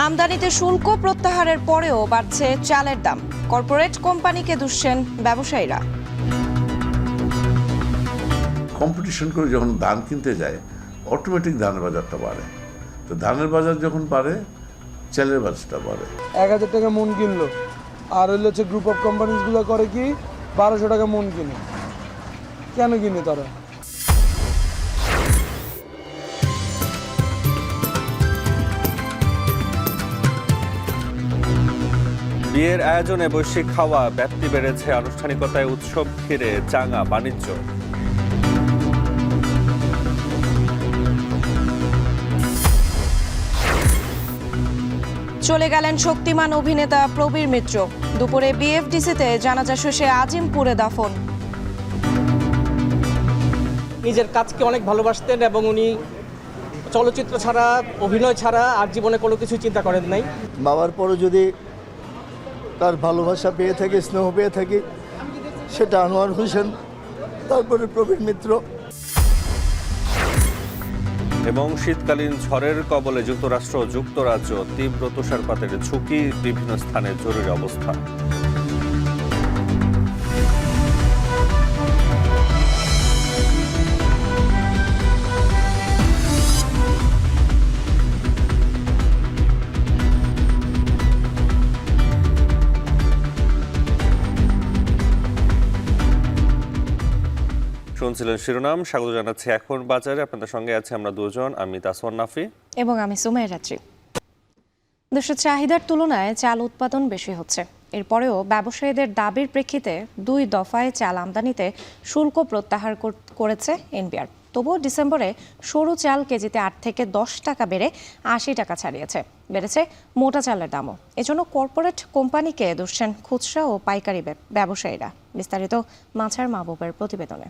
আমদানিতে শুল্ক প্রত্যাহারের পরেও বাড়ছে চালের দাম। কর্পোরেট কোম্পানিকে দুষছেন ব্যবসায়ীরা। কম্পিটিশন করে যখন ধান কিনতে যায় অটোমেটিক ধানের বাজারটা বাড়ে। তো ধানের বাজার যখন বাড়ে চালের বাজারটা বাড়ে। 1000 টাকা মন কিনলো, আর হচ্ছে গ্রুপ অফ কোম্পানিজগুলো করে কি 1200 টাকা মন কিনে। কেন কিনে তারা? বিয়ের আয়োজনে বৈশ্বিক খাওয়া ব্যাপ্তি বেড়েছে, আনুষ্ঠানিকতায় উৎসব ঘিরে চাঙা বাণিজ্য। চলে গেলেন শক্তিমান অভিনেতা প্রবীর মিত্র। দুপুরে বিএফডিসিতে জানাজা শেষে আজিমপুরে দাফন। নিজের কাজকে অনেক ভালোবাসতেন এবং উনি চলচ্চিত্র ছাড়া, অভিনয় ছাড়া আর জীবনে কোনো কিছু চিন্তা করেন নাই। বাবার পরও যদি তার ভালোবাসা পেয়ে থাকি, স্নেহ পেয়ে থাকি, সেটা আনোয়ার হোসেন, তারপরে প্রবীর মিত্র। এবং শীতকালীন ঝড়ের কবলে যুক্তরাষ্ট্র ও যুক্তরাজ্য, তীব্র তুষারপাতের ঝুঁকি, বিভিন্ন স্থানে জরুরি অবস্থা। শুনছিলেন শিরোনাম। স্বাগত জানাচ্ছি এখন বাজারে। আপনাদের সঙ্গে আছে আমরা দুজন, আমি তাসওয়ান নাফি এবং আমি সুমাইয়া রাত্রি। দেশের চাহিদার তুলনায় চাল উৎপাদন বেশি হচ্ছে। এরপরেও ব্যবসায়ীদের দাবির প্রেক্ষিতে 2 দফায় চাল আমদানিতে শুল্ক প্রত্যাহার করেছে এনবিআর। তবুও ডিসেম্বরে সরু চাল কেজিতে 8 থেকে 10 টাকা বেড়ে 80 টাকা ছাড়িয়েছে। বেড়েছে মোটা চালের দামও। এজন্য কর্পোরেট কোম্পানিকে দুষছেন খুচরা ও পাইকারি ব্যবসায়ীরা। বিস্তারিত মাছার মাহবুবের প্রতিবেদনে।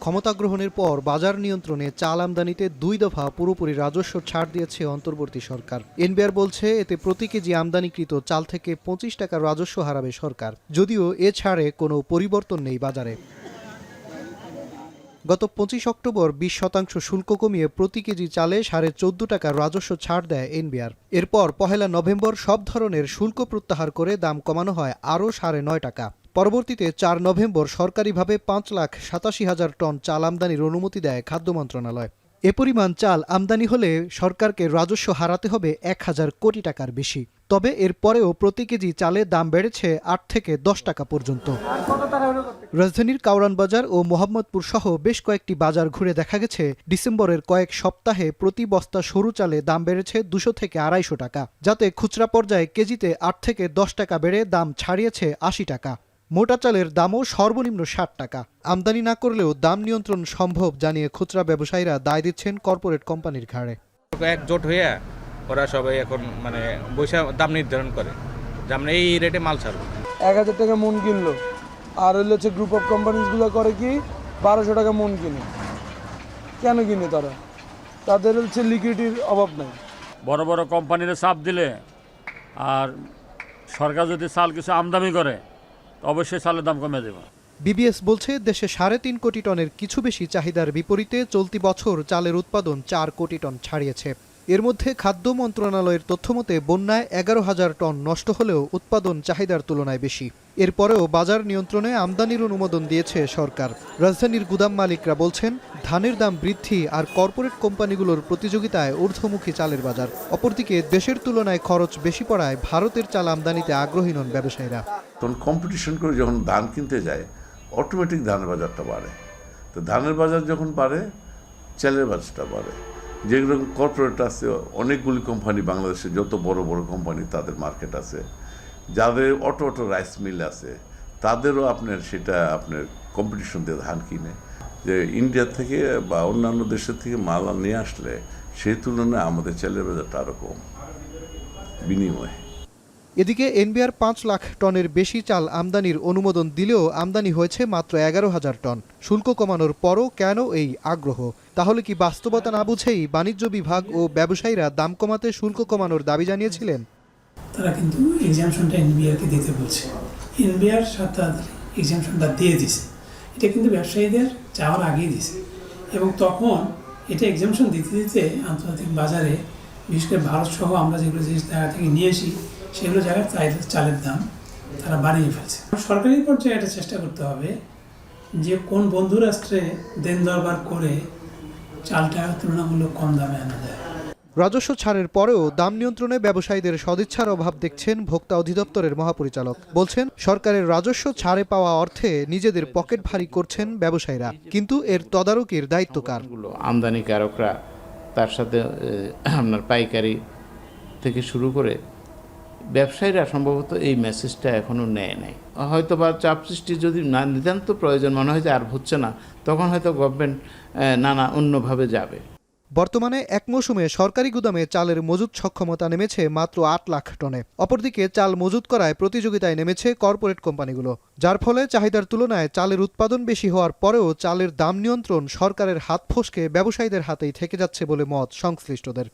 ক্ষমতা গ্রহণের পর বাজার নিয়ন্ত্রণে চাল আমদানিতে 2 দফা পুরোপুরি রাজস্ব ছাড় দিয়েছে অন্তর্বর্তী সরকার। এনবিআর বলছে এতে প্রতি কেজি আমদানিকৃত চাল থেকে 25 টাকা রাজস্ব হারাবে সরকার, যদিও এ ছাড়ে কোনো পরিবর্তন নেই বাজারে। গত 25 অক্টোবর 20% শুল্ক কমিয়ে প্রতি কেজি চালে 14.5 টাকা রাজস্ব ছাড় দেয় এনবিআর। এরপর 1 নভেম্বর সব ধরনের শুল্ক প্রত্যাহার করে দাম কমানো হয় আরও 9.5 টাকা। পরবর্তীতে 4 নভেম্বর সরকারিভাবে 5,87,000 টন চাল আমদানির অনুমতি দেয় খাদ্য মন্ত্রণালয়। এ পরিমাণ চাল আমদানি হলে সরকারকে রাজস্ব হারাতে হবে 1000 কোটি টাকার বেশি। তবে এরপরেও প্রতি কেজি চালের দাম বেড়েছে 8 থেকে 10 টাকা পর্যন্ত। রাজধানীর কাউরান বাজার ও মোহাম্মদপুর সহ বেশ কয়েকটি বাজার ঘুরে দেখা গেছে ডিসেম্বরের কয়েক সপ্তাহে প্রতি বস্তা সরু চালে দাম বেড়েছে 200 থেকে 250 টাকা, যাতে খুচরা পর্যায়ে কেজিতে 8 থেকে 10 টাকা বেড়ে দাম ছাড়িয়েছে 80 টাকা। মোটা চালের দামও সর্বনিম্ন 60 টাকা। আমদানি না করলেও দাম নিয়ন্ত্রণ সম্ভব জানিয়ে খুচরা ব্যবসায়ীরা দায় দিচ্ছেন কর্পোরেট কোম্পানির ঘাড়ে। একজোট হয়ে ওরা সবাই এখন বৈশা দাম নির্ধারণ করে যে আমরা এই রেটে মাল ছাড়বো। 1000 টাকা মন কিনলো, আর হচ্ছে গ্রুপ অফ কোম্পানিজগুলো করে কি 1200 টাকা মন কিনে। কেন কিনে তারা? তাদের হচ্ছে লিকুইডিটির অভাব নাই। বড় বড় কোম্পানিতে চাপ দিলে আর সরকার যদি চাল কিছু আমদানি করে অবশ্যই চালের দাম কমে যাবে। বিবিএস বলছে দেশে 3.5 কোটি টনের কিছু বেশি চাহিদার বিপরীতে চলতি বছর চালের উৎপাদন 4 কোটি টন ছাড়িয়েছে। এর মধ্যে খাদ্য মন্ত্রণালয়ের তথ্যমতে বন্যায় 11,000 টন নষ্ট হলেও উৎপাদন চাহিদার তুলনায় বেশি। এরপরেও বাজার নিয়ন্ত্রণে আমদানির অনুমোদন দিয়েছে সরকার। রাজধানীর গুদাম মালিকরা বলছেন ধানের দাম বৃদ্ধি আর কর্পোরেট কোম্পানিগুলোর প্রতিযোগিতায় ঊর্ধ্বমুখী চালের বাজার। অপরদিকে দেশের তুলনায় খরচ বেশি পড়ায় ভারতের চাল আমদানিতে আগ্রহী নন ব্যবসায়ীরা। তখন কম্পিটিশন করে যখন ধান কিনতে যায় অটোমেটিক ধানের বাজারটা বাড়ে। তো ধানের বাজার যখন বাড়ে চালের বাজারটা বাড়ে। যেগুলো কর্পোরেট আছে, অনেকগুলি কোম্পানি বাংলাদেশে যত বড় বড় কোম্পানি তাদের মার্কেট আছে, যাদের অটো রাইস মিল আছে, তাদেরও আপনার কম্পিটিশন দিয়ে ধান কিনে। যে ইন্ডিয়া থেকে বা অন্যান্য দেশের থেকে মাল নিয়ে আসলে সেই তুলনায় আমাদের চালের বাজারটা আরও কম বিনিময়। এদিকে এনবিআর 5 লাখ টনের বেশি চাল আমদানির অনুমোদন দিলেও আমদানি হয়েছে মাত্র 11,000 টন। শুল্ক কমানোর পরও কেন এই আগ্রহ? তাহলে কি বাস্তবতা না বুঝেই বাণিজ্য বিভাগ ও ব্যবসায়ীরা দাম কমাতে শুল্ক কমানোর দাবি জানিয়েছিলেন? তারা কিন্তু এক্সামশনটা এনবিআরকে দিতে বলছে। এনবিআর এক্সামশনটা দিয়ে দিছে। এটা কিন্তু ব্যবসায়ীদের চাওয়ার আগেই দিছে এবং তখন এটা এক্সামশন দিতে দিতে আন্তর্জাতিক বাজারে বিশেষ করে ভারত সহ আমরা যেগুলো জিনিস জায়গা থেকে নিয়ে আসি সেগুলো জায়গায় চালের দাম তারা বাড়িয়ে ফেলছে। সরকারি পর্যায়ে এটা চেষ্টা করতে হবে যে কোন বন্ধু রাষ্ট্রে দেন দরবার করে চালটা তুলনামূলক কম দামে আনা যায়। রাজস্ব ছাড়ের পরেও দাম নিয়ন্ত্রণে ব্যবসায়ীদের সদিচ্ছার অভাব দেখছেন ভোক্তা অধিদপ্তরের মহাপরিচালক। বলছেন, সরকারের রাজস্ব ছাড়ে পাওয়া অর্থে নিজেদের পকেট ভারী করছেন ব্যবসায়ীরা, কিন্তু এর তদারকির দায়িত্ব কার? আমদানিকারকরা তার সাথে আপনার পাইকারি থেকে শুরু করে ব্যবসায়ীরা সম্ভবত এই মেসেজটা এখনও নেয় নাই। হয়তো বা চাপ সৃষ্টি যদি না নিতান্ত প্রয়োজন মনে হয় যে আর হচ্ছে না, তখন হয়তো গভর্নমেন্ট নানা অন্যভাবে যাবে। বর্তমানে এক মৌসুমে সরকারি গুদামে চালের মজুত সক্ষমতা নেমেছে মাত্র ৮ লাখ টনে। অপরদিকে চাল মজুত করায় প্রতিযোগিতায় নেমেছে কর্পোরেট কোম্পানিগুলো, যার ফলে চাহিদার তুলনায় চালের উৎপাদন বেশি হওয়ার পরেও চালের দাম নিয়ন্ত্রণ সরকারের হাত ফসকে ব্যবসায়ীদের হাতেই থেকে যাচ্ছে বলে মত সংশ্লিষ্টদের।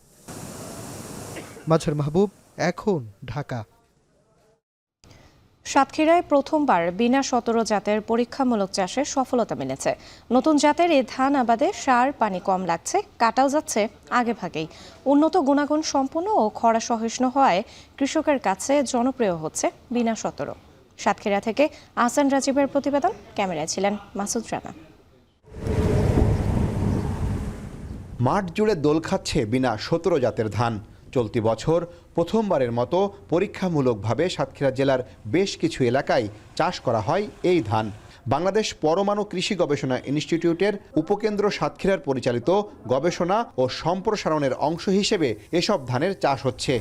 মাঝার মাহবুব, এখন, ঢাকা। সাতক্ষীরায় প্রথমবার বিনা ১৭ জাতের পরীক্ষামূলক চাষে সফলতা মিলেছে। নতুন জাতের এই ধান আবাদে সার পানি কম লাগছে, কাটাও যাচ্ছে আগে ভাগেই। উন্নত গুণাগুণ সম্পন্ন ও খরা সহিষ্ণু হওয়ায় কৃষকের কাছে জনপ্রিয় হচ্ছে বিনা ১৭। সাতক্ষীরা থেকে আহসান রাজীবের প্রতিবেদন, ক্যামেরায় ছিলেন মাসুদ রানা। মাঠ জুড়ে দোল খাচ্ছে বিনা ১৭ জাতের ধান। চলতি বছর প্রথমবারের মতো পরীক্ষামূলকভাবে সাতক্ষীরা জেলার বেশ কিছু এলাকায় চাষ করা হয় এই ধান। বাংলাদেশ পরমাণু কৃষি গবেষণা ইনস্টিটিউটের উপকেন্দ্র সাতক্ষীরার পরিচালিত গবেষণা ও সম্প্রসারণের অংশ হিসেবে এসব ধানের চাষ হচ্ছে।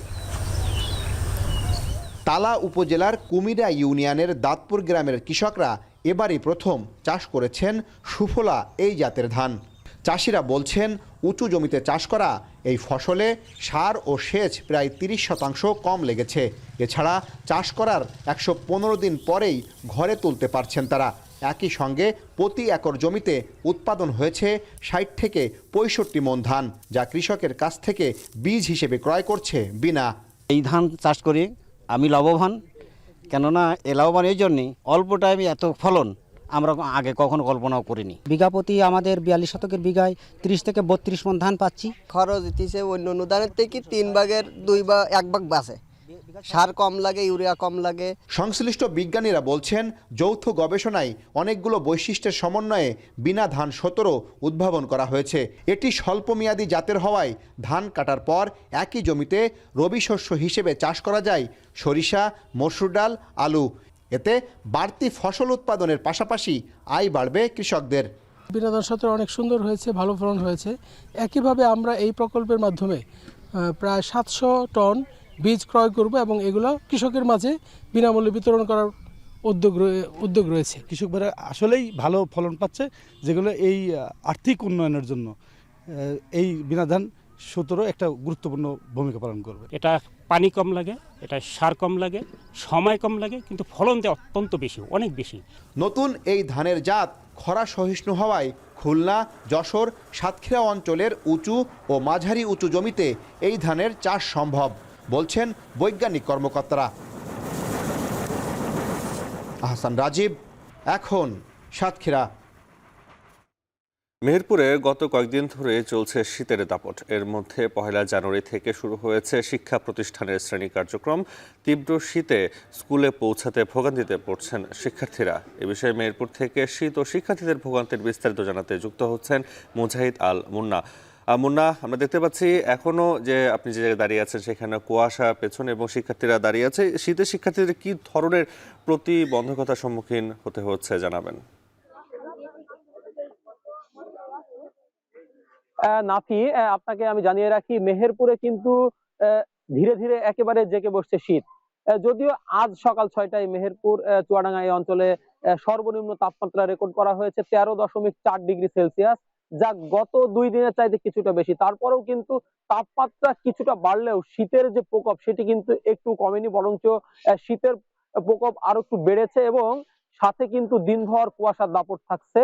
তালা উপজেলার কুমিরা ইউনিয়নের দাঁতপুর গ্রামের কৃষকরা এবারই প্রথম চাষ করেছেন সুফলা এই জাতের ধান। চাষিরা বলছেন, উঁচু জমিতে চাষ করা এই ফসলে সার ও সেচ প্রায় ৩০% কম লেগেছে। এছাড়া চাষ করার ১১৫ দিন পরেই ঘরে তুলতে পারছেন তারা। একই সঙ্গে প্রতি একর জমিতে উৎপাদন হয়েছে ৬০ থেকে ৬৫ মণ ধান, যা কৃষকের কাছ থেকে বীজ হিসেবে ক্রয় করছে বিনা। এই ধান চাষ করে আমি লাভবান, কেননা এ লাভবান এই জন্যে অল্প টাইমে এত ফলন আমরা আগে কখনো কল্পনাও করিনি। বিঘা প্রতি আমাদের ৪২ শতকের বিঘায় ৩০ থেকে ৩২ মণ ধান পাচ্ছি। খরচ দিতেছে অন্য অনুদানের থেকে ৩ ভাগের ২ বা ১ ভাগ বাঁচে। সার কম লাগে, ইউরিয়া কম লাগে। সংশ্লিষ্ট বিজ্ঞানীরা বলছেন, যৌথ গবেষণায় অনেকগুলো বৈশিষ্ট্যের সমন্বয়ে বিনা ধান ১৭ উদ্ভাবন করা হয়েছে। এটি স্বল্পমেয়াদী জাতের হওয়ায় ধান কাটার পর একই জমিতে রবি শস্য হিসেবে চাষ করা যায় সরিষা, মসুর ডাল, আলু। এতে বাড়তি ফসল উৎপাদনের পাশাপাশি আয় বাড়বে কৃষকদের। বিনা ধান ১৭ অনেক সুন্দর হয়েছে, ভালো ফলন হয়েছে। একইভাবে আমরা এই প্রকল্পের মাধ্যমে প্রায় ৭০০ টন বীজ ক্রয় করব এবং এগুলো কৃষকের মাঝে বিনামূল্যে বিতরণ করার উদ্যোগ রয়েছে। কৃষকরা আসলেই ভালো ফলন পাচ্ছে, যেগুলো এই আর্থিক উন্নয়নের জন্য এই বিনা ধান ১৭ একটা গুরুত্বপূর্ণ ভূমিকা পালন করবে। এটা পানি কম লাগে, এটা সার কম লাগে, সময় কম লাগে, কিন্তু ফলন দেয় অত্যন্ত বেশি, অনেক বেশি। নতুন এই ধানের জাত খরা সহিষ্ণু হওয়ায় খুলনা, যশোর, সাতক্ষীরা অঞ্চলের উঁচু ও মাঝারি উঁচু জমিতে এই ধানের চাষ সম্ভব বলছেন বৈজ্ঞানিক কর্মকর্তারা। আহসান রাজীব, এখন, সাতক্ষীরা। মেহেরপুরে গত কয়েকদিন ধরে চলছে শীতের দাপট। এর মধ্যে ১ জানুয়ারি থেকে শুরু হয়েছে শিক্ষা প্রতিষ্ঠানের শ্রেণী কার্যক্রম। তীব্র শীতে স্কুলে পৌঁছাতে ভোগান্তিতে পড়ছেন শিক্ষার্থীরা। এ বিষয়ে মেহেরপুর থেকে শীত ও শিক্ষার্থীদের ভোগান্তির বিস্তারিত জানাতে যুক্ত হচ্ছেন মুজাহিদ আল মুন্না। মুন্না, আমরা দেখতে পাচ্ছি এখনো যে আপনি যে জায়গায় দাঁড়িয়ে আছেন সেখানে কুয়াশা পেছনে এবং শিক্ষার্থীরা দাঁড়িয়ে আছে। শীতে শিক্ষার্থীদের কি ধরনের প্রতিবন্ধকতার সম্মুখীন হতে হচ্ছে জানাবেন। নাফি, আপনাকে আমি জানিয়ে রাখি, মেহেরপুরে কিন্তু ধীরে ধীরে একেবারে জেঁকে বসছে শীত। যদিও আজ সকাল ৬টায় মেহেরপুর চুয়াডাঙ্গা এই অঞ্চলে সর্বনিম্ন তাপমাত্রা রেকর্ড করা হয়েছে ১৩.৪ ডিগ্রি সেলসিয়াস, যা গত ২ দিনের চাইতে কিছুটা বেশি। তারপরেও কিন্তু তাপমাত্রা কিছুটা বাড়লেও শীতের যে প্রকোপ সেটি কিন্তু একটু কমেনি, বরঞ্চ শীতের প্রকোপ আরো একটু বেড়েছে এবং সাথে কিন্তু দিনভর কুয়াশার দাপট থাকছে।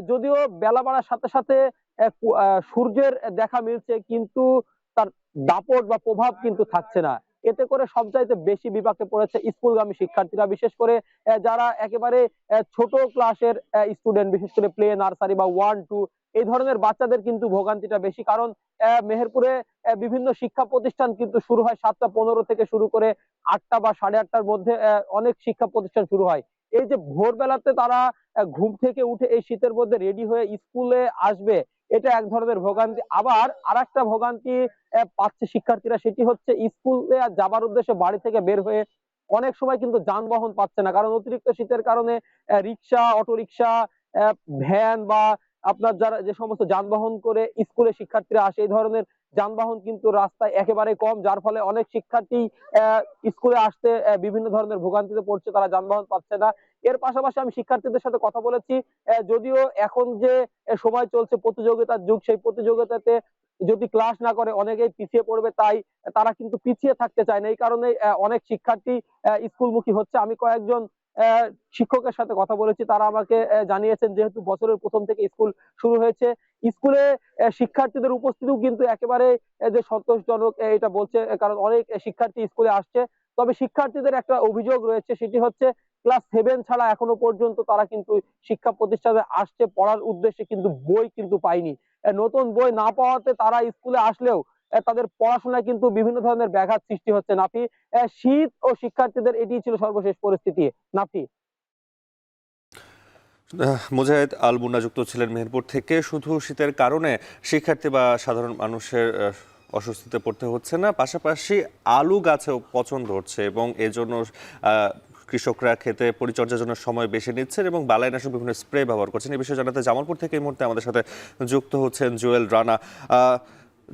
যদিও বেলা বাড়ার সাথে সাথে সূর্যের দেখা মিলছে, কিন্তু তার দাপট বা প্রভাব কিন্তু থাকছে না। এতে করে সবচাইতে বেশি বিপাকে পড়েছে স্কুলগামী শিক্ষার্থীরা, বিশেষ করে যারা একেবারে ছোট ক্লাসের স্টুডেন্ট, বিশেষ করে প্লে, নার্সারি বা 1, 2 এই ধরনের বাচ্চাদের কিন্তু ভোগান্তিটা বেশি। কারণ মেহেরপুরে বিভিন্ন শিক্ষা প্রতিষ্ঠান কিন্তু শুরু হয় 7:15 থেকে শুরু করে 8টা বা 8:30টার মধ্যে অনেক শিক্ষা প্রতিষ্ঠান শুরু হয়। এই যে ভোরবেলাতে তারা ঘুম থেকে উঠে এই শীতের মধ্যে রেডি হয়ে স্কুলে আসবে, এটা এক ধরনের ভোগান্তি। আবার আরেকটা ভোগান্তি পাচ্ছে শিক্ষার্থীরা, সেটি হচ্ছে স্কুলে যাবার উদ্দেশ্যে বাড়ি থেকে বের হয়ে অনেক সময় কিন্তু যানবাহন পাচ্ছে না। কারণ অতিরিক্ত শীতের কারণে রিক্সা, অটোরিক্সা, ভ্যান বা আপনার যারা যে সমস্ত যানবাহন করে স্কুলে শিক্ষার্থীরা আসে, এই ধরনের যানবাহন কিন্তু রাস্তায় একেবারে কম, যার ফলে অনেক শিক্ষার্থী স্কুলে আসতে বিভিন্ন ধরনের ভোগান্তিতে পড়ছে, তারা যানবাহন পাচ্ছে না। এর পাশাপাশি আমি শিক্ষার্থীদের সাথে কথা বলেছি, যদিও এখন যে সময় চলছে প্রতিযোগিতার যুগ, সেই প্রতিযোগিতাতে যদি ক্লাস না করে অনেকেই পিছিয়ে পড়বে, তাই তারা কিন্তু পিছিয়ে থাকতে চায় না। এই কারণে অনেক শিক্ষার্থী স্কুলমুখী হচ্ছে। আমি কয়েকজন শিক্ষকের সাথে কথা বলেছি, তারা আমাকে জানিয়েছেন যেহেতু বছরের প্রথম থেকে স্কুল শুরু হয়েছে, স্কুলে শিক্ষার্থীদের উপস্থিতিও কিন্তু একেবারে যে সন্তোষজনক এটা বলছে, কারণ অনেক শিক্ষার্থী স্কুলে আসছে। তবে শিক্ষার্থীদের একটা অভিযোগ রয়েছে, সেটি হচ্ছে ক্লাস 7 ছাড়া এখনো পর্যন্ত তারা কিন্তু শিক্ষা প্রতিষ্ঠানে আসছে পড়ার উদ্দেশ্যে, কিন্তু বই কিন্তু পায়নি। নতুন বই না পাওয়াতে তারা স্কুলে আসলেও তাদের পড়াশোনায় কিন্তু বিভিন্ন ধরনের ব্যাঘাত সৃষ্টি হচ্ছে। নাফি, শীত ও শিক্ষার্থীদের এটি ছিল সর্বশেষ পরিস্থিতি। নাফি। মুজাহিদ আল মুন্না যুক্ত ছিলেন মেহেরপুর থেকে। শুধু শীতের কারণে শিক্ষার্থী বা সাধারণ মানুষের অস্বস্তিতে পড়তে হচ্ছে না, পাশাপাশি আলু গাছেও পচন ধরছে এবং এজন্য কৃষকরা খেতে পরিচর্যার জন্য সময় বেশি নিচ্ছেন এবং বালাইনাশক বিভিন্ন স্প্রে ব্যবহার করছেন। এই বিষয়ে জানাতে জামালপুর থেকে এই মুহূর্তে আমাদের সাথে যুক্ত হচ্ছেন জুয়েল রানা।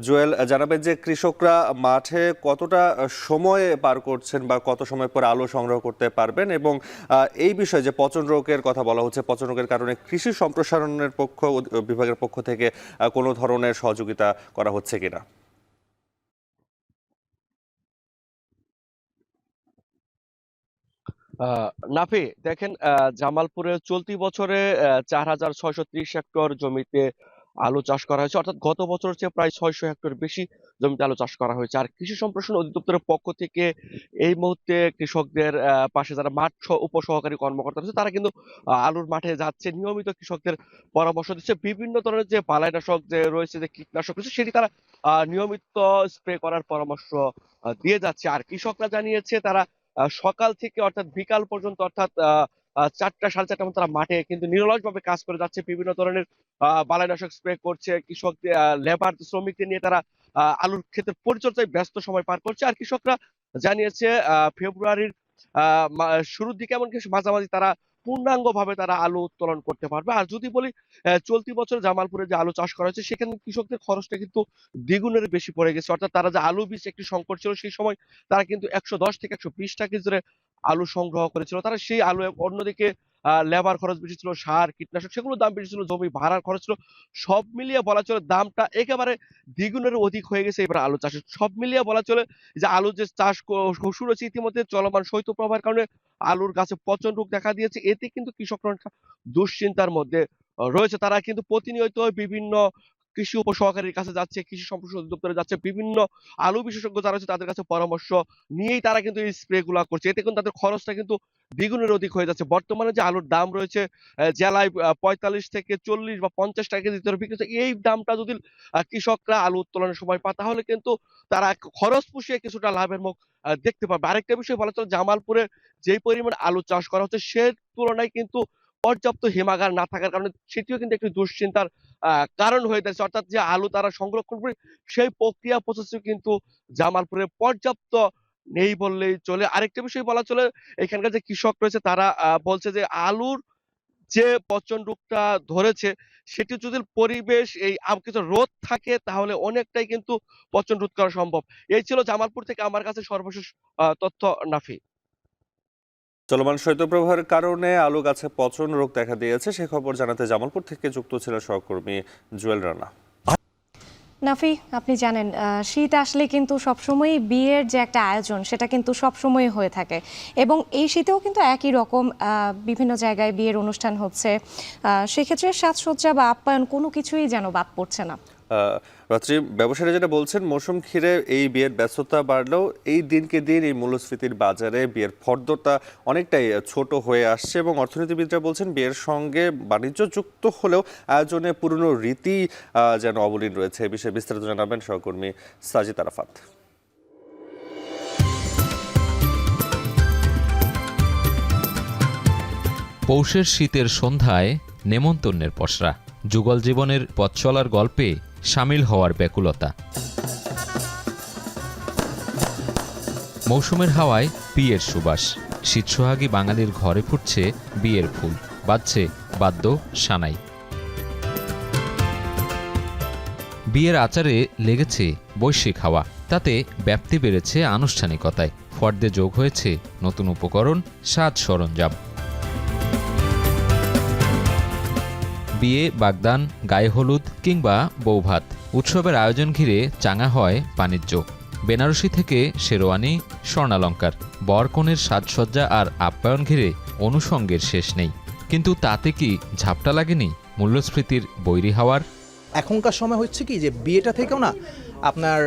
জুয়েল, জানাবেন যে কৃষকরা মাঠে কতটা সময় পার করছেন বা কত সময় পর আলু সংগ্রহ করতে পারবেন, এবং এই বিষয়ে যে পচন রোগের কথা বলা হচ্ছে, পচন রোগের কারণে কৃষি সম্প্রসারণের বিভাগের পক্ষ থেকে কোনো ধরনের সহযোগিতা করা হচ্ছে কিনা? নাফি, দেখেন, জামালপুরে চলতি বছরে 4,630 হেক্টর জমিতে আলু চাষ করা হয়েছে, অর্থাৎ গত বছরের চেয়ে প্রায় 600 হেক্টর বেশি জমিতে আলু চাষ করা হয়েছে। আর কৃষি সম্প্রসারণ অধিদপ্তরের পক্ষ থেকে এই মুহূর্তে কৃষকদের পাশে যারা মাঠ উপসহকারী কর্মকর্তা রয়েছে, তারা কিন্তু আলুর মাঠে যাচ্ছে, নিয়মিত কৃষকদের পরামর্শ দিচ্ছে। বিভিন্ন ধরনের যে বালাইনাশক যে রয়েছে, যে কীটনাশক রয়েছে, সেটি তারা নিয়মিত স্প্রে করার পরামর্শ দিয়ে যাচ্ছে। আর কৃষকরা জানিয়েছে তারা সকাল থেকে অর্থাৎ বিকাল পর্যন্ত, অর্থাৎ 4টা 4:30টার মধ্যে তারা মাঠে কিন্তু নিরলসভাবে কাজ করে যাচ্ছে, বিভিন্ন ধরনের বালাইনাশক স্প্রে করছে। কৃষকদের লেবার শ্রমিকদের নিয়ে তারা আলুর ক্ষেতের পরিচর্যায় ব্যস্ত সময় পার করছে। আর কৃষকরা জানিয়েছে ফেব্রুয়ারির শুরুর দিকে এমনকি মাঝামাঝি তারা পূর্ণাঙ্গভাবে তারা আলু উত্তোলন করতে পারবে। আর যদি বলি চলতি বছর জামালপুরে যে আলু চাষ করা হয়েছে, সেখানে কৃষকদের খরচটা কিন্তু দ্বিগুণের বেশি পড়ে গেছে। অর্থাৎ তারা যে আলু বীজ একটি সংকট ছিল, সেই সময় তারা কিন্তু 110 থেকে 120 টাকা কেজি আলু সংগ্রহ করেছিল। তারা সেই আলু, অন্যদিকে লেবার খরচ বেশি ছিল, সার কীটনাশক সেগুলোর দাম বেশি ছিল, জমি ভাড়ার খরচ ছিল, সব মিলিয়ে বলা চলে দামটা একেবারে দ্বিগুণের অধিক হয়ে গেছে এবার আলু চাষে। সব মিলিয়ে বলা চলে যে আলু যে চাষ শুরু হয়েছে, ইতিমধ্যে চলমান শৈত্যপ্রবাহের কারণে আলুর গাছে পচন রোগ দেখা দিয়েছে। এতে কিন্তু কৃষকরা দুশ্চিন্তার মধ্যে রয়েছে। তারা কিন্তু প্রতিনিয়ত বিভিন্ন কৃষি উপসহকারীর কাছে যাচ্ছে, কৃষি সম্প্রসারণ অধিদপ্তরে যাচ্ছে, বিভিন্ন আলু বিশেষজ্ঞ যারা আছে তাদের কাছে পরামর্শ নিয়েই তারা কিন্তু এই স্প্রে গুলা করছে। এতে কিন্তু তাদের খরচটা কিন্তু দ্বিগুণের অধিক হয়ে যাচ্ছে। বর্তমানে যে আলুর দাম রয়েছে জেলায় 45 থেকে 40 বা 50 টাকা কেজি দরে বিক্রি হচ্ছে, এই দামটা যদি কৃষকরা আলু উত্তোলনের সময় পায়, তাহলে কিন্তু তারা খরচ পুষিয়ে কিছুটা লাভের মুখ দেখতে পাবে। আরেকটা বিষয় বলা চলে, জামালপুরে যেই পরিমাণ আলু চাষ করা হচ্ছে, সে তুলনায় কিন্তু পর্যাপ্ত হিমাগার না থাকার কারণে সেটিও কিন্তু একটি দুশ্চিন্তার কারণ হয়ে দাঁড়িয়েছে। অর্থাৎ যে আলু তারা সংরক্ষণ করে, সেই প্রক্রিয়া প্রসেসে কিন্তু জামালপুরে পর্যাপ্ত নেই বললেই চলে। আরেকটা বিষয় বলা চলে, এখানকার যে কৃষক রয়েছে তারা বলছে যে আলুর যে পচন রোগটা ধরেছে, সেটি যদি পরিবেশ এই কিছু রোদ থাকে, তাহলে অনেকটাই কিন্তু পচন রোধ করা সম্ভব। এই ছিল জামালপুর থেকে আমার কাছে সর্বশেষ তথ্য। নাফি। চলমান শৈত্যপ্রবাহের কারণে আলু গাছে পচন রোগ দেখা দিয়েছে, সে খবর জানাতে জামালপুর থেকে যুক্ত ছিলেন সহকর্মী জুয়েল রানা। নাফি, আপনি জানেন শীত আসলে কিন্তু সবসময় বিয়ের যে একটা আয়োজন, সেটা কিন্তু সবসময় হয়ে থাকে, এবং এই শীতেও কিন্তু একই রকম বিভিন্ন জায়গায় বিয়ের অনুষ্ঠান হচ্ছে। সেক্ষেত্রে সাজসজ্জা বা আপ্যায়ন কোনো কিছুই যেন বাদ পড়ছে না। রাত্রি, ব্যবসায়ীরা যেটা বলছেন মৌসুম ঘিরে এই বিয়ের ব্যস্ততা বাড়লেও এই দিনকে দিন এই মূল্যস্ফীতির বাজারে বিয়ের ফর্দটা অনেকটাই ছোট হয়ে আসছে এবং অর্থনীতিবিদরা বলছেন বিয়ের সঙ্গে বাণিজ্য যুক্ত হলেও আয়োজনে পুরনো রীতি যেন অবলীন রয়েছে। এ বিষয়ে বিস্তারিত জানাবেন সহকর্মী সাজিদ আরাফাত। পৌষের শীতের সন্ধ্যায় নেমন্তন্নের পসরা, যুগল জীবনের পথ চলার গল্পে সামিল হওয়ার ব্যাকুলতা। মৌসুমের হাওয়ায় বিয়ের সুবাস, শীতসোহাগী বাঙালির ঘরে ফুটছে বিয়ের ফুল, বাজছে বাদ্য সানাই। বিয়ের আচারে লেগেছে বৈশ্বিক হাওয়া, তাতে ব্যাপ্তি বেড়েছে আনুষ্ঠানিকতায়, ফর্দে যোগ হয়েছে নতুন উপকরণ, সাজ সরঞ্জাম। বিয়ে, বাগদান, গায়ে হলুদ কিংবা বৌভাত, উৎসবের আয়োজন ঘিরে চাঙা হয় বাণিজ্য। বেনারসি থেকে শেরওয়ানি, স্বর্ণালঙ্কার, বরকনের সাজসজ্জা আর আপ্যায়ন ঘিরে অনুষঙ্গের শেষ নেই। কিন্তু তাতে কি ঝাপটা লাগেনি মূল্যস্ফীতির বৈরী হাওয়ার? এখনকার সময় হচ্ছে কি যে বিয়েটা থেকেও না আপনার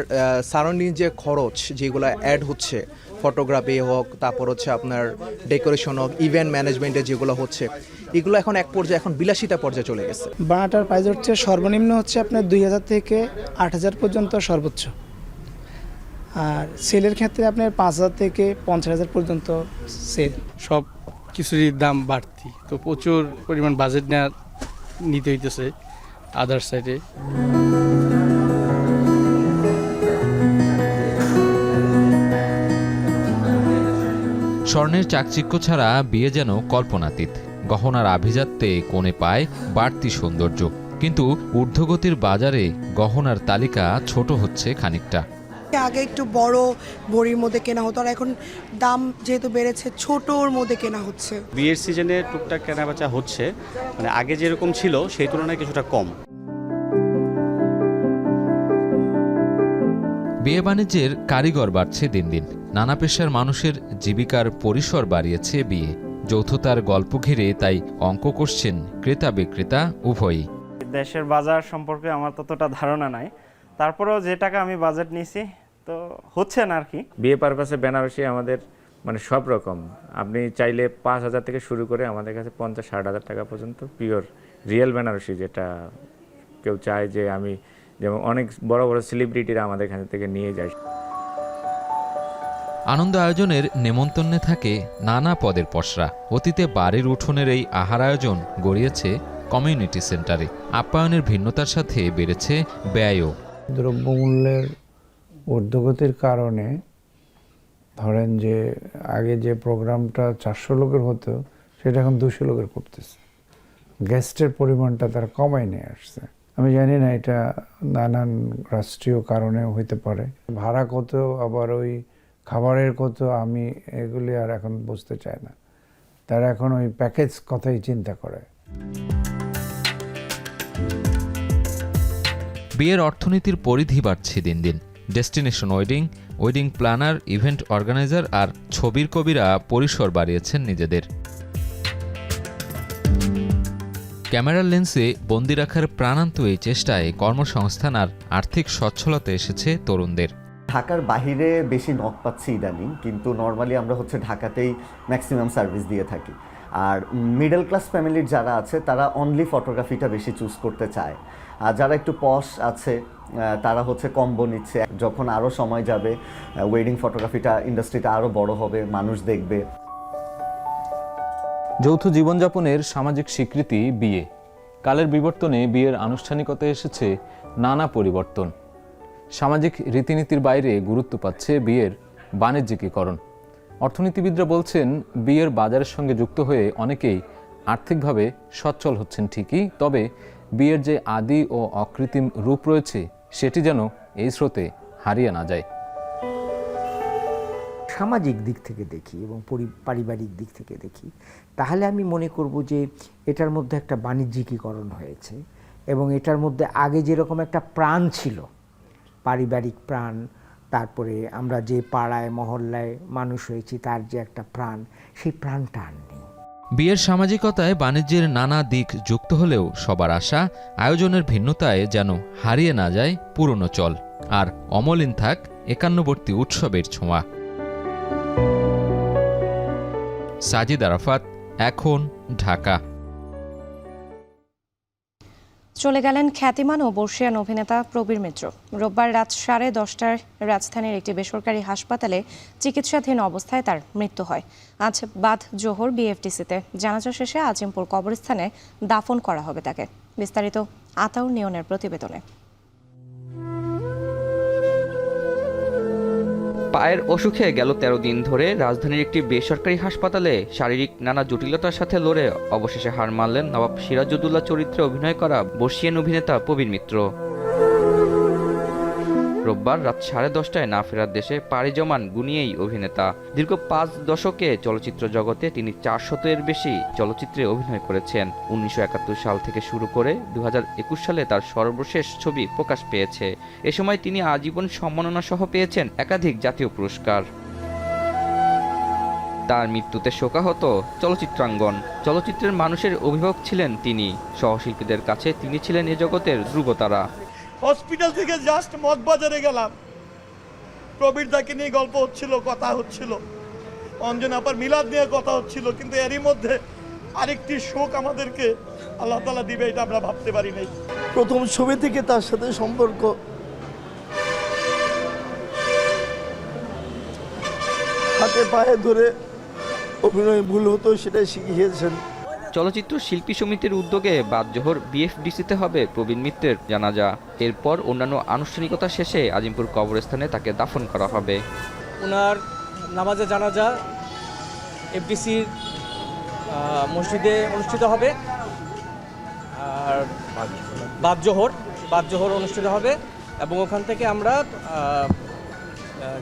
সারাউন্ডিং যে খরচ যেগুলো অ্যাড হচ্ছে, ফটোগ্রাফি হোক, তারপর হচ্ছে আপনার ডেকোরেশন হোক, ইভেন্ট ম্যানেজমেন্টে যেগুলো হচ্ছে, এগুলো এখন এক পর্যায়ে এখন বিলাসিতা পর্যায়ে চলে গেছে। বানাটার প্রাইস হচ্ছে সর্বনিম্ন হচ্ছে আপনার 2000 থেকে 8000 পর্যন্ত সর্বোচ্চ, আর সেলের ক্ষেত্রে আপনার 5000 থেকে 50000 পর্যন্ত সেল। সব কিছুরই দাম বাড়তি, তো প্রচুর পরিমাণ বাজেট নিতে হইতেছে আদার সাইডে। স্বর্ণের চাকচিক্য ছাড়া বিয়ে যেন কল্পনাতীত, গহনার আভিজাত্যে কোণে পায় বাড়তি সৌন্দর্য। কিন্তু ঊর্ধ্বগতির বাজারে গহনার তালিকা ছোট হচ্ছে খানিকটা। আগে একটু বড় বড়ির মধ্যে কেনা হতো, আর এখন দাম যেহেতু বেড়েছে ছোটর মধ্যে কেনা হচ্ছে। বিয়ের সিজনে টুকটাক কেনাবেচা হচ্ছে, মানে আগে যেরকম ছিল সেই তুলনায় কিছুটা কম। বিয়ে বাণিজ্যের কারিগর বাড়ছে দিন দিন, নানা পেশার মানুষের জীবিকার পরিসর বাড়িয়েছে বিয়ে। যৌথতার গল্প ঘিরে তাই অঙ্ক করছেন ক্রেতা বিক্রেতা উভয়ই। দেশের বাজার সম্পর্কে আমার ততটা ধারণা নাই, তারপরেও যে টাকা আমি বাজেট নিয়েছি তো হচ্ছে না আর কি। বিয়ে পারপাসে বেনারসি আমাদের মানে সব রকম, আপনি চাইলে 5000 থেকে শুরু করে আমাদের কাছে 50-60 হাজার টাকা পর্যন্ত পিওর রিয়েল বেনারসি, যেটা কেউ চায় যে আমি যেমন অনেক বড় বড় সেলিব্রিটিরা আমাদের এখান থেকে নিয়ে যায়। আনন্দ আয়োজনের নেমন্তন্নে থাকে নানা পদের পসরা। অতীতে বাড়ির উঠোনের এই আহার আয়োজন গড়িয়েছে কমিউনিটি সেন্টারে। আপ্যায়নের ভিন্নতার সাথে বেড়েছে ব্যয়ও। দ্রব্যমূল্যের ঊর্ধ্বগতির কারণে ধরেন যে আগে যে প্রোগ্রামটা 400 লোকের হতো সেটা এখন 200 লোকের করতেছে। গেস্টের পরিমাণটা তারা কমায় নিয়ে আসছে। আমি জানি না এটা নানান রাষ্ট্রীয় কারণেও হইতে পারে। ভাড়া কত, আবার ওই খাবারের কত, আমি এগুলি আর এখন বুঝতে চাই না। তারা এখন ওই প্যাকেজ কথাই চিন্তা করে। বিয়ের অর্থনীতির পরিধি বাড়ছে দিন দিন। Destination wedding, wedding planner, event organiser আর ছবির কবিরা পরিসর বাড়িয়েছেন নিজেদের। ক্যামেরার লেন্সে বন্দি রাখার প্রাণান্ত এই চেষ্টায় কর্মসংস্থান আর আর্থিক সচ্ছলতা এসেছে তরুণদের। ঢাকার বাহিরে বেশি নক পাচ্ছি ইদানিং, কিন্তু নর্মালি আমরা হচ্ছে ঢাকাতেই ম্যাক্সিমাম সার্ভিস দিয়ে থাকি। আর মিডল ক্লাস ফ্যামিলির যারা আছে তারা অনলি ফটোগ্রাফিটা বেশি চুজ করতে চায়, আর যারা একটু পশ আছে তারা হচ্ছে কম্বো নিচ্ছে। যখন আরও সময় যাবে ওয়েডিং ফটোগ্রাফিটা ইন্ডাস্ট্রিটা আরও বড় হবে, মানুষ দেখবে। যৌথ জীবনযাপনের সামাজিক স্বীকৃতি বিয়ে। কালের বিবর্তনে বিয়ের আনুষ্ঠানিকতায় এসেছে নানা পরিবর্তন। সামাজিক রীতিনীতির বাইরে গুরুত্ব পাচ্ছে বিয়ের বাণিজ্যিকীকরণ। অর্থনীতিবিদরা বলছেন বিয়ের বাজারের সঙ্গে যুক্ত হয়ে অনেকেই আর্থিকভাবে সচ্ছল হচ্ছেন ঠিকই, তবে বিয়ের যে আদি ও অকৃত্রিম রূপ রয়েছে সেটি যেন এই স্রোতে হারিয়ে না যায়। সামাজিক দিক থেকে দেখি এবং পারিবারিক দিক থেকে দেখি, তাহলে আমি মনে করব যে এটার মধ্যে একটা বাণিজ্যিকীকরণ হয়েছে এবং এটার মধ্যে আগে যেরকম একটা প্রাণ ছিল, পারিবারিক প্রাণ, তারপরে আমরা যে পাড়ায় মহল্লায় মানুষ হয়েছি তার যে একটা প্রাণ, সেই প্রাণটা আর নেই। বিয়ের সামাজিকতায় বাণিজ্যের নানা দিক যুক্ত হলেও সবার আশা আয়োজনের ভিন্নতায় যেন হারিয়ে না যায় পুরনো চল, আর অমলিন থাক একান্নবর্তী উৎসবের ছোঁয়া। সাজিদ আরাফাত, এখন, ঢাকা। চলে গেলেন খ্যাতিমান ও বর্ষিয়ান অভিনেতা প্রবীর মিত্র। রোববার রাত 10:30টায় রাজধানীর একটি বেসরকারি হাসপাতালে চিকিৎসাধীন অবস্থায় তার মৃত্যু হয়। আজ বাদ জোহর বিএফডিসিতে জানাজা শেষে আজিমপুর কবরস্থানে দাফন করা হবে তাকে। বিস্তারিত আতাউর নিয়নের প্রতিবেদনে। পায়ের অসুখে গেল 13 দিন ধরে রাজধানীর একটি বেসরকারি হাসপাতালে শারীরিক নানা জটিলতার সাথে লড়ে অবশেষে হার মানলেন নবাব সিরাজউদ্দৌলা চরিত্রে অভিনয় করা বর্ষিয়ান অভিনেতা প্রবীর মিত্র। রোববার রাত 10:30টায় না ফেরার দেশে পাড়ি জমান গুণী এই অভিনেতা। দীর্ঘ 5 দশকে চলচ্চিত্র জগতে তিনি 400-এর বেশি চলচ্চিত্রে অভিনয় করেছেন। 1971 সাল থেকে শুরু করে 2021 সালে তার সর্বশেষ ছবি প্রকাশ পেয়েছে। এ সময় তিনি আজীবন সম্মাননা সহ পেয়েছেন একাধিক জাতীয় পুরস্কার। তার মৃত্যুতে শোকাহত চলচ্চিত্রাঙ্গন। চলচ্চিত্রের মানুষের অভিভাবক ছিলেন তিনি। সহশিল্পীদের কাছে তিনি ছিলেন এ জগতের ধ্রুবতারা। হসপিটাল থেকে জাস্ট মগবাজারে গেলাম, প্রবীর দাকে নিয়ে গল্প হচ্ছিল, কথা হচ্ছিল, অঞ্জনা আপার মিলাদ নিয়ে কথা হচ্ছিল, কিন্তু এরই মধ্যে আরেকটি শোক আমাদেরকে আল্লাহ তাআলা দিবে এটা আমরা ভাবতে পারি নাই। প্রথম ছবি থেকে তার সাথে সম্পর্ক, হাতে পায়ে ধরে অভিনয় ভুল হতো সেটাই শিখিয়েছেন। চলচ্চিত্র শিল্পী সমিতির উদ্যোগে বাদ জোহর বিএফডিসিতে হবে প্রবীণ মিত্রের জানাজা। এরপর অন্যান্য আনুষ্ঠানিকতা শেষে আজিমপুর কবরস্থানে তাকে দাফন করা হবে। ওনার নামাজে জানাজা এফডিসির মসজিদে অনুষ্ঠিত হবে, আর বাদ জোহর অনুষ্ঠিত হবে, এবং ওখান থেকে আমরা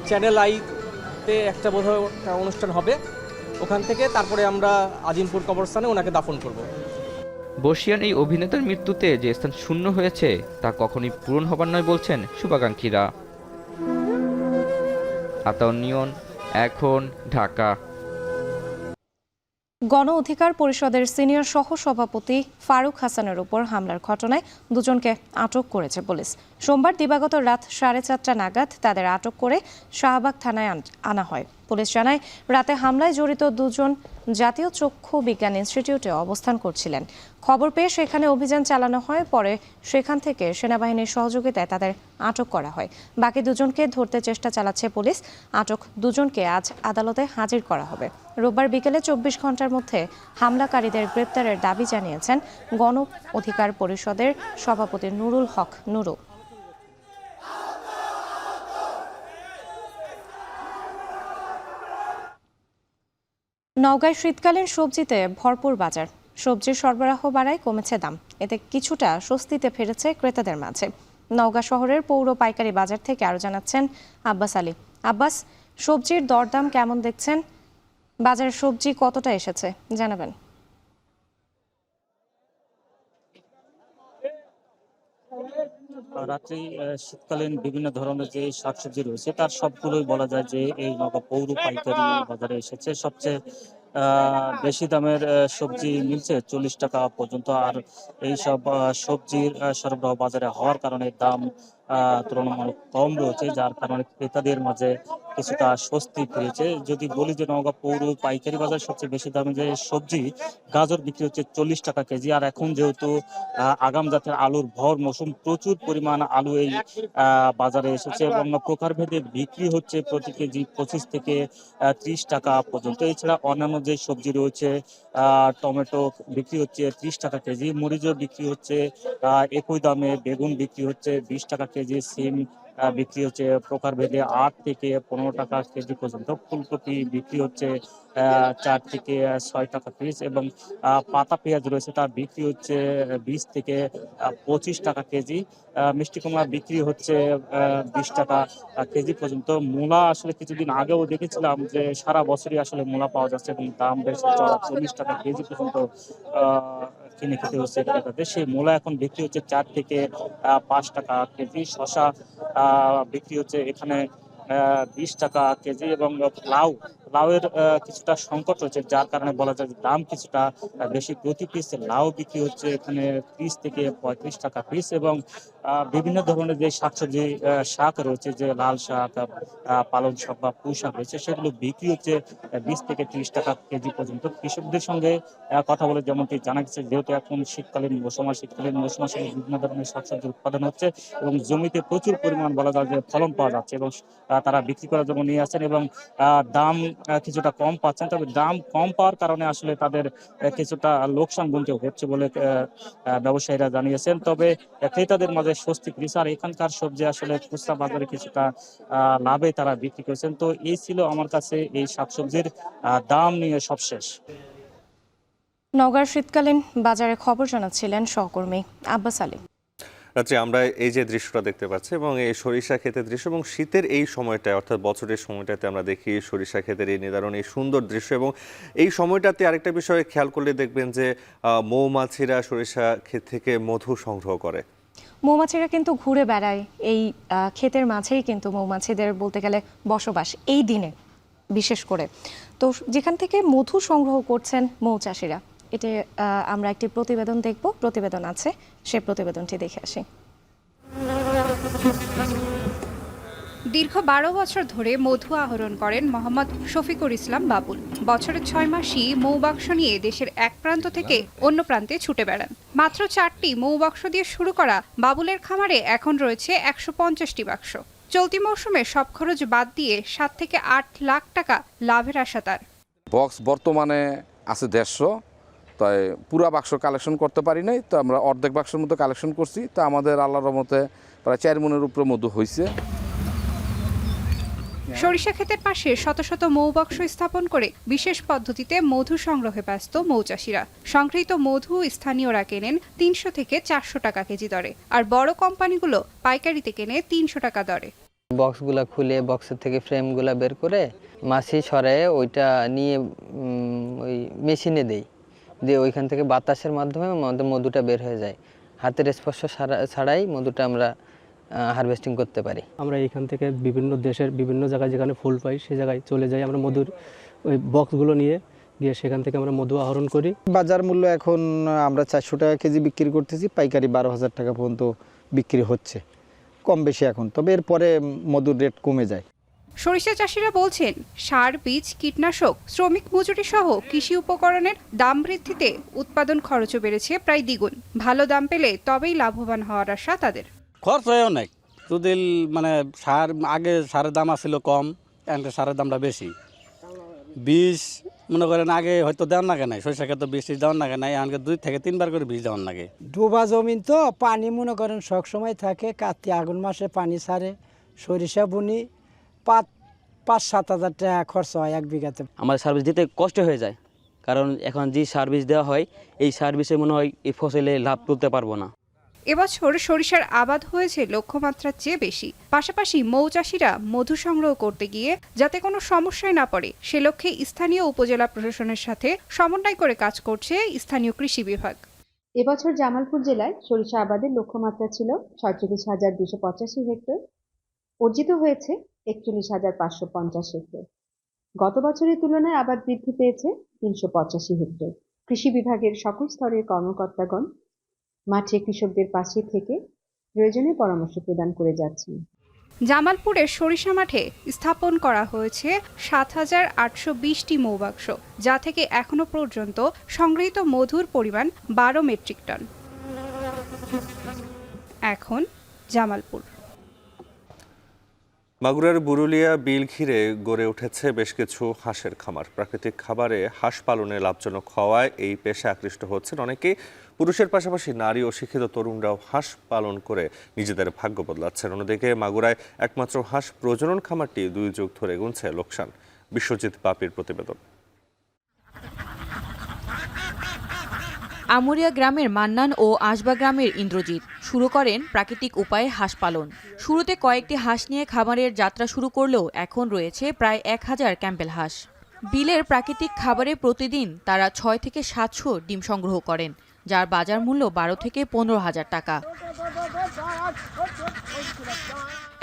চ্যানেল আইতে একটা বোধহয় অনুষ্ঠান হবে, ওখান থেকে তারপরে আমরা আজিমপুর কবরস্থানে ওনাকে দাফন করব। বর্ষিয়ান এই অভিনেতার মৃত্যুতে যে স্থান শূন্য হয়েছে তা কখনই পূরণ হবার নয় বলছেন শুভাকাঙ্ক্ষীরা। আতাউর নিয়ন, এখন, ঢাকা। গণ অধিকার পরিষদের সিনিয়র সহ সভাপতি ফারুক হাসানের উপর হামলার ঘটনায় দুজনকে আটক করেছে পুলিশ। সোমবার দিবাগত রাত 4:30 নাগাদ তাদের আটক করে শাহবাগ থানায় আনা হয়। পুলিশ জানায় রাতে হামলায় জড়িত দুজন জাতীয় চক্ষু বিজ্ঞান ইনস্টিটিউটে অবস্থান করছিলেন। খবর পেয়ে সেখানে অভিযান চালানো হয়, পরে সেখান থেকে সেনাবাহিনীর সহযোগিতায় তাদের আটক করা হয়। বাকি দুজনকে ধরতে চেষ্টা চালাচ্ছে পুলিশ। আটক দুজনকে আজ আদালতে হাজির করা হবে। রোববার বিকেলে 24 ঘন্টার মধ্যে হামলাকারীদের গ্রেপ্তারের দাবি জানিয়েছেন গণ অধিকার পরিষদের সভাপতি নুরুল হক নুরু। নওগাঁয় শীতকালীন সবজিতে ভরপুর বাজার। সবজির সরবরাহ বাড়ায় কমেছে দাম, এতে কিছুটা স্বস্তিতে ফিরেছে ক্রেতাদের মাঝে। নওগাঁ শহরের পৌর পাইকারি বাজার থেকে আরো জানাচ্ছেন আব্বাস আলী। আব্বাস, সবজির দরদাম কেমন দেখছেন? বাজারে সবজি কতটা এসেছে জানাবেন। রাত্রি শীতকালীন বিভিন্ন ধরনের যে শাকসবজি রয়েছে তার সবগুলোই বলা যায় যে এই নওগাঁ পৌর পাইকারি বাজারে এসেছে। সবচেয়ে বেশি দামের সবজি মিলছে 40 টাকা পর্যন্ত। আর এই সব সবজির সরবরাহ বাজারে হওয়ার কারণে দাম তুলনামূলক কম রয়েছে, যার কারণে ক্রেতাদের মাঝে কিছুটা স্বস্তি ফিরেছে। যদি বলি যে নওগাঁ পৌর পাইকারি বাজার সবচেয়ে বেশি দামে যে সবজি, গাজর বিক্রি হচ্ছে 40 টাকা কেজি। আর এখন যেহেতু আগাম জাতের আলুর ভর মৌসুম, প্রচুর পরিমাণ আলু এই বাজারে এসেছে এবং প্রকারভেদে বিক্রি হচ্ছে প্রতি কেজি 25 থেকে 30 টাকা পর্যন্ত। এছাড়া অন্যান্য যে সবজি রয়েছে, টমেটো বিক্রি হচ্ছে 30 টাকা কেজি, মরিচও বিক্রি হচ্ছে একই দামে, বেগুন বিক্রি হচ্ছে 20 টাকা কেজি, সিম বিক্রি হচ্ছে প্রকারভেদে 8 থেকে 15 টাকা কেজি পর্যন্ত, ফুলকপি বিক্রি হচ্ছে 4 থেকে 6 টাকা পিস, এবং পাতা পেঁয়াজ রয়েছে তার বিক্রি হচ্ছে 20 থেকে 25 টাকা কেজি। মিষ্টি কুমড়া বিক্রি হচ্ছে 20 টাকা কেজি পর্যন্ত। মূলা আসলে কিছুদিন আগেও দেখেছিলাম যে সারা বছরই আসলে মূলা পাওয়া যাচ্ছে এবং দাম বেশ 40 টাকা কেজি পর্যন্ত কিনে খেতে হচ্ছে ক্রেতাদের। সেই মূলা এখন বিক্রি হচ্ছে 4 থেকে 5 টাকা কেজি। শসা বিক্রি হচ্ছে এখানে 20 টাকা কেজি, এবং লাউ লাউয়ের কিছুটা সংকট রয়েছে, যার কারণে বলা যায় যে দাম কিছুটা বেশি। প্রতি পিস লাউ বিক্রি হচ্ছে এখানে 30 থেকে 35 টাকা পিস, এবং বিভিন্ন ধরনের যে শাকসবজি শাক রয়েছে, যে লাল শাক, পালং শাক বা পুঁই শাক রয়েছে, সেগুলো বিক্রি হচ্ছে 20 থেকে 30 টাকা কেজি পর্যন্ত। কৃষকদের সঙ্গে কথা বলে যেমনটি জানা গেছে, যেহেতু এখন শীতকালীন মৌসুম আসলে বিভিন্ন ধরনের শাকসবজির উৎপাদন হচ্ছে এবং জমিতে প্রচুর পরিমাণ বলা যায় যে ফলন পাওয়া যাচ্ছে, এবং তারা বিক্রি করার জন্য নিয়ে আসছেন এবং দাম কিছুটা কম পাচ্ছেন। তবে দাম কম পাওয়ার কারণে আসলে তাদের কিছুটা লোকসান গুনতে হচ্ছে বলে ব্যবসায়ীরা জানিয়েছেন। তবে ক্রেতাদের মাঝে স্বস্তি ফিরেছে, আর এখানকার সবজি আসলে খুচরা বাজারে কিছুটা লাভে তারা বিক্রি করেছেন। তো এই ছিল আমার কাছে এই শাকসবজির দাম নিয়ে সবশেষ। নওগাঁর শীতকালীন বাজারে খবর জানাচ্ছিলেন সহকর্মী আব্বাস আলী। রাত্রে আমরা এই যে দৃশ্যটা দেখতে পাচ্ছি এবং এই সরিষা ক্ষেতের দৃশ্য, এবং শীতের এই সময়টায় অর্থাৎ বছরের সময়টাতে আমরা দেখি সরিষা ক্ষেতের এই নিদারুণ এই সুন্দর দৃশ্য। এবং এই সময়টাতে আরেকটা বিষয়ে খেয়াল করলে দেখবেন যে মৌমাছিরা সরিষা ক্ষেত থেকে মধু সংগ্রহ করে। মৌমাছিরা কিন্তু ঘুরে বেড়ায় এই ক্ষেতের মাঝেই, কিন্তু মৌমাছিদের বলতে গেলে বসবাস এই দিনে বিশেষ করে। তো যেখান থেকে মধু সংগ্রহ করছেন মৌচাষিরা, এটা আমরা একটি প্রতিবেদন দেখব, প্রতিবেদন আছে, সেই প্রতিবেদনটি দেখে আসি। দীর্ঘ 12 বছর ধরে মধু আহরণ করেন মোহাম্মদ শফিকুর ইসলাম বাবুল। বছরের 6 মাসই মৌবাক্স নিয়ে দেশের এক প্রান্ত থেকে অন্য প্রান্তে ছুটে বেড়ান। মাত্র 4টি মৌবাক্স দিয়ে শুরু করা বাবুলের খামারে এখন রয়েছে 150টি বাক্স। চলতি মৌসুমে সব খরচ বাদ দিয়ে 7 থেকে 8 লাখ টাকা লাভের আশা তার। বক্স বর্তমানে আছে 150, তাই পুরা বাক্স কালেকশন করতে পারি নাই, তো আমরা অর্ধেক বাক্সের মতো কালেকশন করছি। তো আমাদের আল্লাহর রহমতে প্রায় 4 মনের উপরে মধু হয়েছে। সরিষা ক্ষেতের পাশে শত শত মৌবাক্স স্থাপন করে বিশেষ পদ্ধতিতে মধু সংগ্রহে ব্যস্ত মৌচাষীরা। সংগৃহীত মধু স্থানীয়রা কেনেন 300 থেকে 400 টাকা কেজি দরে, আর বড় কোম্পানিগুলো পাইকারিতে কেনে 300 টাকা দরে। বক্সগুলা খুলে বক্সের থেকে ফ্রেমগুলা বের করে মাছি সরায়ে ওইটা নিয়ে ওই মেশিনে দেই, দিয়ে ওইখান থেকে বাতাসের মাধ্যমে আমাদের মধুটা বের হয়ে যায়। হাতের স্পর্শ ছাড়াই মধুটা আমরা হারভেস্টিং করতে পারি। আমরা এখান থেকে বিভিন্ন দেশের বিভিন্ন জায়গায় যেখানে ফুল পাই সেই জায়গায় চলে যাই, আমরা মধুর ওই বক্সগুলো নিয়ে গিয়ে সেখান থেকে আমরা মধু আহরণ করি। বাজার মূল্য এখন আমরা 400 টাকা কেজি বিক্রি করতেছি, পাইকারি 12,000 টাকা পর্যন্ত বিক্রি হচ্ছে, কম বেশি এখন। তবে এরপরে মধুর রেট কমে যায়। সরিষা চাষিরা বলছেন, সার, বীজ, কীটনাশক, শ্রমিক মজুরি সহ কৃষি উপকরণের দাম বৃদ্ধিতে উৎপাদন খরচও বেড়েছে প্রায় দ্বিগুণ। ভালো দাম পেলে তবেই লাভবান হওয়ার আশা তাদের। খরচ হয় অনেক, যদি মানে সার আগে সারের দাম আসছিল কম, এখন সারের দামটা বেশি। বীজ মনে করেন আগে হয়তো দেওয়ার লাগে নাই, সরিষা ক্ষেত্রে বীজ দেওয়ার লাগে নাই, এখন 2 থেকে 3 বার করে বীজ দেওয়ার লাগে। ডোবা জমিন তো পানি মনে করেন সবসময় থাকে, কার্তিক আগুন মাসে পানি ছাড়ে। সরিষা বুনি 5-7 হাজার টাকা খরচ হয় 1 বিঘাতে। আমাদের সার্ভিস দিতে কষ্ট হয়ে যায়, কারণ এখন যে সার্ভিস দেওয়া হয় এই সার্ভিসে মনে হয় এই ফসলে লাভ তুলতে পারবো না। এবছর সরিষার আবাদ হয়েছে লক্ষ্যমাত্রার চেয়ে বেশি। পাশাপাশি মৌচাষীরা মধু সংগ্রহ করতে গিয়ে যাতে কোনো সমস্যায় না পড়ে সে লক্ষ্যে স্থানীয় উপজেলা প্রশাসনের সাথে সমন্বয় করে কাজ করছে স্থানীয় কৃষি বিভাগ। এবছর জামালপুর জেলায় সরিষা আবাদের লক্ষ্যমাত্রা ছিল 46,285 হেক্টর, অর্জিত হয়েছে 41,550 হেক্টর। গত বছরের তুলনায় আবাদ বৃদ্ধি পেয়েছে 385 হেক্টর। কৃষি বিভাগের সকল স্তরের কর্মকর্তাগণ মাঠে কৃষকদের পাশে থেকে প্রয়োজনীয় পরামর্শ প্রদান করে যাচ্ছেন। জামালপুরের সরিষা মাঠে স্থাপন করা হয়েছে 7,820টি মৌবাক্স, যা থেকে এখনো পর্যন্ত সংগৃহীত মধুর পরিমাণ 12 মেট্রিক টন। এখন জামালপুর। মাগুরার বুরুলিয়া বিল ঘিরে গড়ে উঠেছে বেশ কিছু হাঁসের খামার। প্রাকৃতিক খাবারে হাঁস পালনে লাভজনক হওয়ায় এই পেশায় আকৃষ্ট হচ্ছেন অনেকেই। পুরুষের পাশাপাশি নারী ও শিক্ষিত তরুণরাও হাঁস পালন করে নিজেদের ভাগ্য বদলাচ্ছেন। অন্যদিকে মাগুরায় একমাত্র হাঁস প্রজনন খামারটি 2 যুগ ধরে গুনছে লোকসান। বিশ্বজিৎ বাপির প্রতিবেদন। আমুরিয়া গ্রামের মান্নান ও আশবা গ্রামের ইন্দ্রজিৎ শুরু করেন প্রাকৃতিক উপায়ে হাঁস পালন। শুরুতে কয়েকটি হাঁস নিয়ে খামারের যাত্রা শুরু করলেও এখন রয়েছে প্রায় 1000 ক্যাম্পেল হাঁস। বিলের প্রাকৃতিক খাবারে প্রতিদিন তারা 6 থেকে 700 ডিম সংগ্রহ করেন, যার বাজার মূল্য 12 থেকে 15,000 টাকা।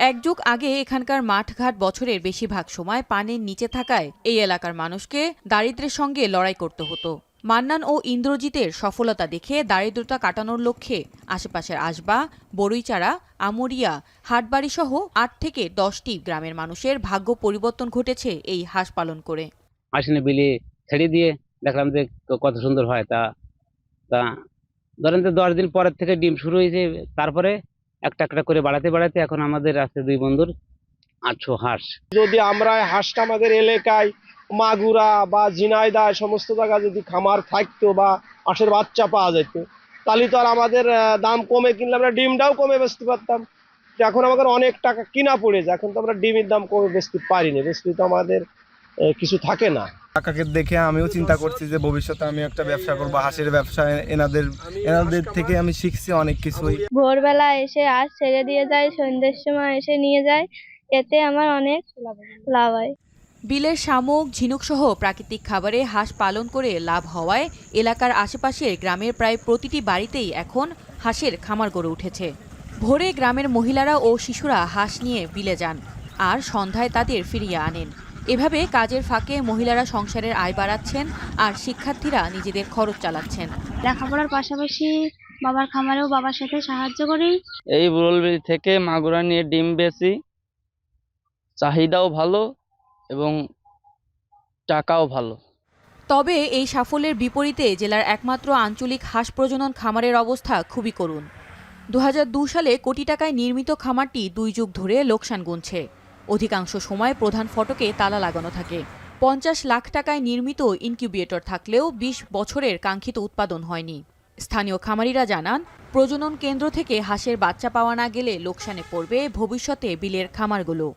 এক যুগ আগে এখানকার মাঠঘাট বছরের বেশিরভাগ সময় পানির নিচে থাকায় এই এলাকার মানুষকে দারিদ্র্যের সঙ্গে লড়াই করতে হতো। মান্নান ও ইন্দ্রজিতের সফলতা দেখে দারিদ্রতা কাটানোর লক্ষ্যে আশেপাশের আশবা, বড়ইচারা, আমরিয়া, হাটবাড়ি সহ ৮ থেকে ১০টি গ্রামের মানুষের ভাগ্য পরিবর্তন ঘটেছে এই হাঁস পালন করে। আসলে বিলি ছেড়ে দিয়ে দেখলাম যে কত সুন্দর হয়। তা ধরেন যে 10 দিন পরের থেকে ডিম শুরু হয়েছে, তারপরে একটা একটা করে বাড়াতে এখন আমাদের আছে 2 বন্ধুর 800 হাঁস। যদি আমরা হাঁসটা আমাদের এলাকায় মাগুরা বা ঝিনাইদহ সমস্ত জায়গায় যদি খামার থাকতো বা হাঁসের বাচ্চা পাওয়া যেত, তাহলে তো আর আমাদের দাম কমে কিনলে আমরা ডিমটাও কমে বেচতে পারতাম। এখন আমাদের অনেক টাকা কিনা পড়ে যায়, এখন তো আমরা ডিমের দাম কমে বেচতে পারি না, বেচতে তো আমাদের কিছু থাকে না। কাকাকে দেখে আমিও চিন্তা করছি যে ভবিষ্যতে আমি একটা ব্যবসা করবো, হাঁসের ব্যবসা। এনাদের থেকে আমি শিখছি অনেক কিছুই। ভোরবেলা এসে হাঁস ছেড়ে দিয়ে যায়, সন্ধ্যের সময় এসে নিয়ে যায়, এতে আমার অনেক লাভ হয়। বিলের শামুক, ঝিনুক সহ প্রাকৃতিক খাবারে হাঁস পালন করে লাভ হওয়ায় এলাকার আশেপাশের গ্রামের প্রায় প্রতিটি বাড়িতেই এখন হাঁসের খামার গড়ে উঠেছে। ভোরে গ্রামের মহিলারা ও শিশুরা হাঁস নিয়ে বিলে যান আর সন্ধ্যায় তাদের ফিরিয়ে আনেন। এভাবে কাজের ফাঁকে মহিলারা সংসারের আয় বাড়াচ্ছেন আর শিক্ষার্থীরা নিজেদের খরচ চালাচ্ছেন। লেখাপড়ার পাশাপাশি বাবার খামারেও বাবার সাথে সাহায্য করি। এই বুলবিল থেকে মাগুরা নিয়ে ডিম বেচি, চাহিদাও ভালো এবং টাকাও ভালো। তবে এই সাফল্যের বিপরীতে জেলার একমাত্র আঞ্চলিক হাঁস প্রজনন খামারের অবস্থা খুবই করুণ। 2002 সালে কোটি টাকায় নির্মিত খামারটি 2 যুগ ধরে লোকসান গুনছে। অধিকাংশ সময় প্রধান ফটকে তালা লাগানো থাকে। 50 লাখ টাকায় নির্মিত ইনকিউবেটর থাকলেও 20 বছরের কাঙ্ক্ষিত উৎপাদন হয়নি। স্থানীয় খামারিরা জানান, প্রজনন কেন্দ্র থেকে হাঁসের বাচ্চা পাওয়া না গেলে লোকসানে পড়বে ভবিষ্যতে বিলের খামারগুলো।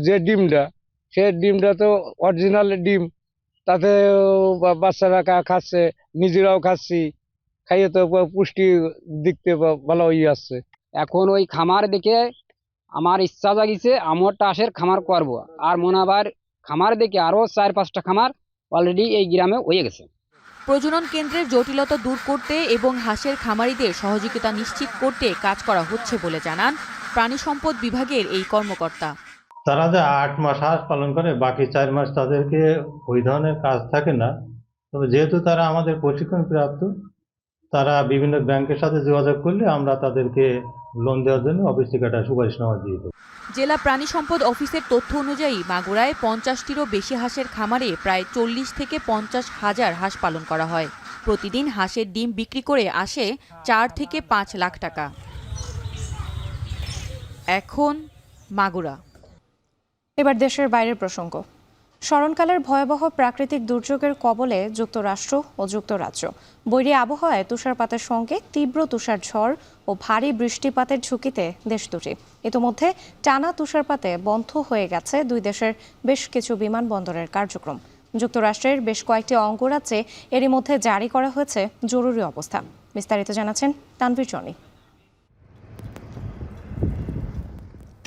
যে ডিমটা, সে ডিমটা তো অরিজিনাল ডিম, তাতে বাচ্চারা খাচ্ছে, নিজেরাও খাচ্ছি, খাইয়ে তো পুষ্টি দিকতে ভালো হয়ে আসছে। এখন ওই খামার দেখে আমার ইচ্ছা জাগিছে আমার হাঁসের খামার করব, আর মনে আবার খামার দেখে আরো 4-5টা খামার অলরেডি এই গ্রামে হয়ে গেছে। প্রজনন কেন্দ্রের জটিলতা দূর করতে এবং হাঁসের খামারিদের সহযোগিতা নিশ্চিত করতে কাজ করা হচ্ছে বলে জানান প্রাণী সম্পদ বিভাগের এই কর্মকর্তা। তারা যে 8 মাস হাঁস পালন করে, বাকি 4 মাস তাদেরকে ওই ধরনের কাজ থাকে না। তবে যেহেতু তারা আমাদের প্রশিক্ষণ প্রাপ্ত, তারা বিভিন্ন ব্যাংকের সাথে যোগাযোগ করলে আমরা তাদেরকে লোন দেওয়ার জন্য অফিস থেকে একটা সুপারিশনামা দিয়ে দেব। জেলা প্রাণী সম্পদ অফিসের তথ্য অনুযায়ী মাগুরায় 50টিরও বেশি হাঁসের খামারে প্রায় 40 থেকে 50 হাজার হাঁস পালন করা হয়। প্রতিদিন হাঁসের ডিম বিক্রি করে আসে 4 থেকে 5 লাখ টাকা। এখন মাগুরা। এবার দেশের বাইরের প্রসঙ্গ। স্মরণকালের ভয়াবহ প্রাকৃতিক দুর্যোগের কবলে যুক্তরাষ্ট্র ও যুক্তরাজ্য। বৈরী আবহাওয়ায় তুষারপাতের সঙ্গে তীব্র তুষার ঝড় ও ভারী বৃষ্টিপাতের ঝুঁকিতে দেশ দুটি। ইতোমধ্যে টানা তুষারপাতে বন্ধ হয়ে গেছে দুই দেশের বেশ কিছু বিমানবন্দরের কার্যক্রম। যুক্তরাষ্ট্রের বেশ কয়েকটি অঙ্গরাজ্যে এরই মধ্যে জারি করা হয়েছে জরুরি অবস্থা। বিস্তারিত জানাচ্ছেন তানভীর জনি।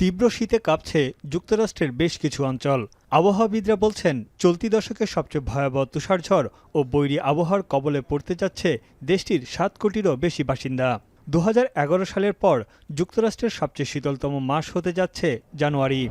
তীব্র শীতে কাঁপছে যুক্তরাষ্ট্রের বেশ কিছু অঞ্চল। আবহাওয়াবিদরা বলছেন, চলতি দশকের সবচেয়ে ভয়াবহ তুষারঝড় ও বৈরী আবহাওয়ার কবলে পড়তে যাচ্ছে দেশটির 7 কোটিরও বেশি বাসিন্দা। 2011 সালের পর যুক্তরাষ্ট্রের সবচেয়ে শীতলতম মাস হতে যাচ্ছে জানুয়ারি।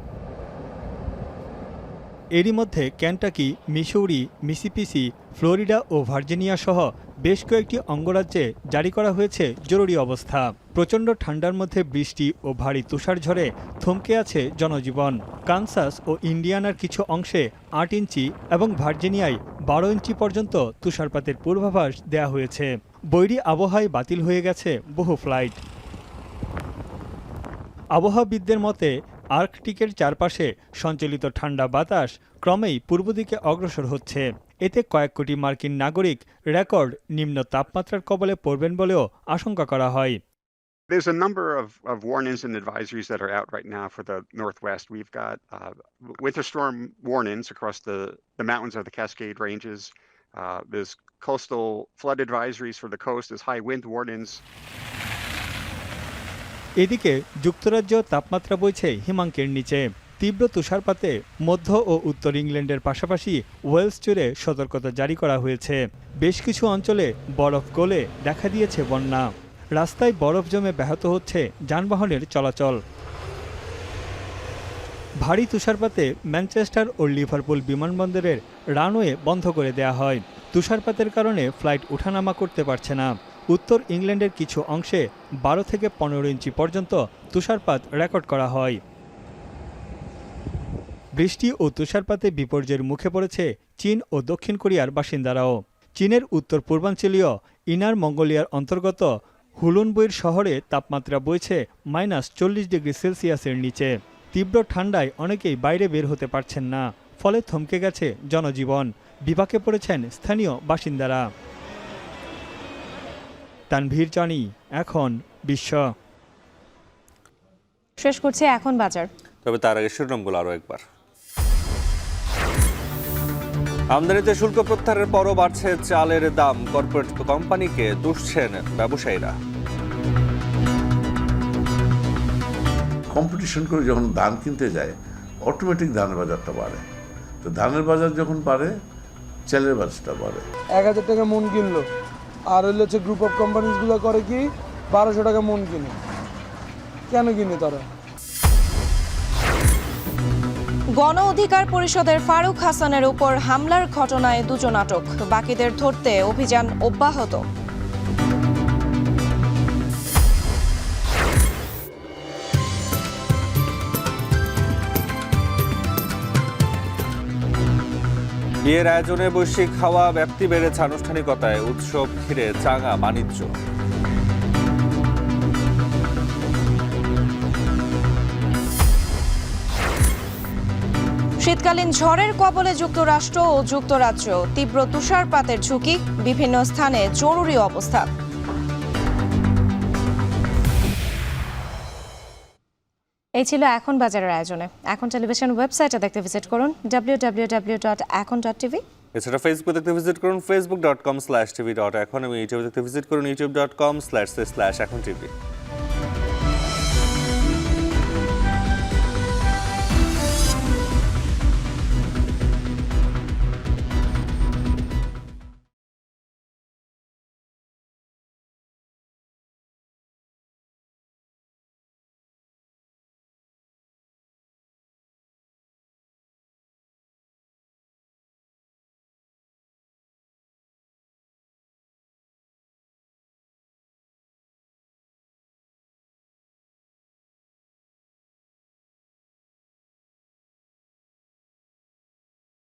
এরই মধ্যে কেন্টাকি, মিসৌরি, মিসিসিপি, ফ্লোরিডা ও ভার্জিনিয়া সহ বেশ কয়েকটি অঙ্গরাজ্যে জারি করা হয়েছে জরুরি অবস্থা। প্রচণ্ড ঠান্ডার মধ্যে বৃষ্টি ও ভারী তুষারঝড়ে থমকে আছে জনজীবন। কানসাস ও ইন্ডিয়ানার কিছু অংশে 8 ইঞ্চি এবং ভার্জিনিয়ায় 12 ইঞ্চি পর্যন্ত তুষারপাতের পূর্বাভাস দেয়া হয়েছে। বৈরী আবহাওয়ায় বাতিল হয়ে গেছে বহু ফ্লাইট। আবহাওয়াবিদদের মতে, আর্কটিকের চারপাশে সঞ্চালিত ঠান্ডা বাতাস ক্রমেই পূর্ব দিকে অগ্রসর হচ্ছে। এতে কয়েক কোটি মার্কিন নাগরিক রেকর্ড নিম্ন তাপমাত্রার কবলে পড়বেন বলেও আশঙ্কা করা হয়। There's a number of warnings and advisories that are out right now for the Northwest. We've got winter storm warnings across the mountains of the Cascade Ranges. There's coastal flood advisories for the coast. There's high wind warnings. এদিকে যুক্তরাজ্য তাপমাত্রা বইছে হিমাঙ্কের নিচে। তীব্র তুষারপাতে মধ্য ও উত্তর ইংল্যান্ডের পাশাপাশি ওয়েলস জুড়ে সতর্কতা জারি করা হয়েছে। বেশ কিছু অঞ্চলে বরফ গলে দেখা দিয়েছে বন্যা। রাস্তায় বরফ জমে ব্যাহত হচ্ছে যানবাহনের চলাচল। ভারী তুষারপাতে ম্যানচেস্টার ও লিভারপুল বিমানবন্দরের রানওয়ে বন্ধ করে দেয়া হয়। তুষারপাতের কারণে ফ্লাইট ওঠানামা করতে পারছে না। উত্তর ইংল্যান্ডের কিছু অংশে 12 থেকে 15 ইঞ্চি পর্যন্ত তুষারপাত রেকর্ড করা হয়। বৃষ্টি ও তুষারপাতে বিপর্যয়ের মুখে পড়েছে চীন ও দক্ষিণ কোরিয়ার বাসিন্দারাও। চীনের উত্তর পূর্বাঞ্চলীয় ইনার মঙ্গোলিয়ার অন্তর্গত হুলুনবুইর শহরে তাপমাত্রা বইছে -40 ডিগ্রি সেলসিয়াসের নিচে। তীব্র ঠান্ডায় অনেকেই বাইরে বের হতে পারছেন না, ফলে থমকে গেছে জনজীবন। বিপাকে পড়েছেন স্থানীয় বাসিন্দারা। তানভীর জানি, এখন বিশ্ব। শেষ করছে এখন বাজার। তবে তার আগে শিরোনামগুলো আরও একবার। আমদানিতে শুল্ক প্রত্যাহারের পরও বাড়ছে চালের দাম, কর্পোরেট কোম্পানিকে দুষছেন ব্যবসায়ীরা। কম্পিটিশন করে যখন ধান কিনতে যায় অটোমেটিক ধানের বাজারটা বাড়ে, তো ধানের বাজার যখন বাড়ে চালের বাজারটা বাড়ে। 1000 টাকা মন কিনলো, আর হইলে হচ্ছে গ্রুপ অফ কোম্পানিজগুলো করে কি 1200 টাকা মন কিনে। কেন কিনে তারা? গণ অধিকার পরিষদের ফারুক হাসানের উপর হামলার ঘটনায় 2 জন আটক, বাকিদের ধরতে অভিযান অব্যাহত। বিয়ের আয়োজনে বৈশ্বিক হাওয়া ব্যাপ্তি বেড়েছে আনুষ্ঠানিকতায়, উৎসব ঘিরে চাঙা বাণিজ্য। শীতকালীন ঝড়ের কবলে যুক্তরাষ্ট্র ও যুক্তরাজ্য, তীব্র তুষারপাতের ঝুঁকি, বিভিন্ন স্থানে জরুরি অবস্থা। এই ছিল এখন বাজারের আয়োজনে। এখন টেলিভিশন ওয়েবসাইটে দেখতে ভিজিট করুন www.ekon.tv। এছাড়া ফেসবুক দেখতে ভিজিট করুন facebook.com/tv.ekon এবং ইউটিউব দেখতে ভিজিট করুন youtube.com/ekontv।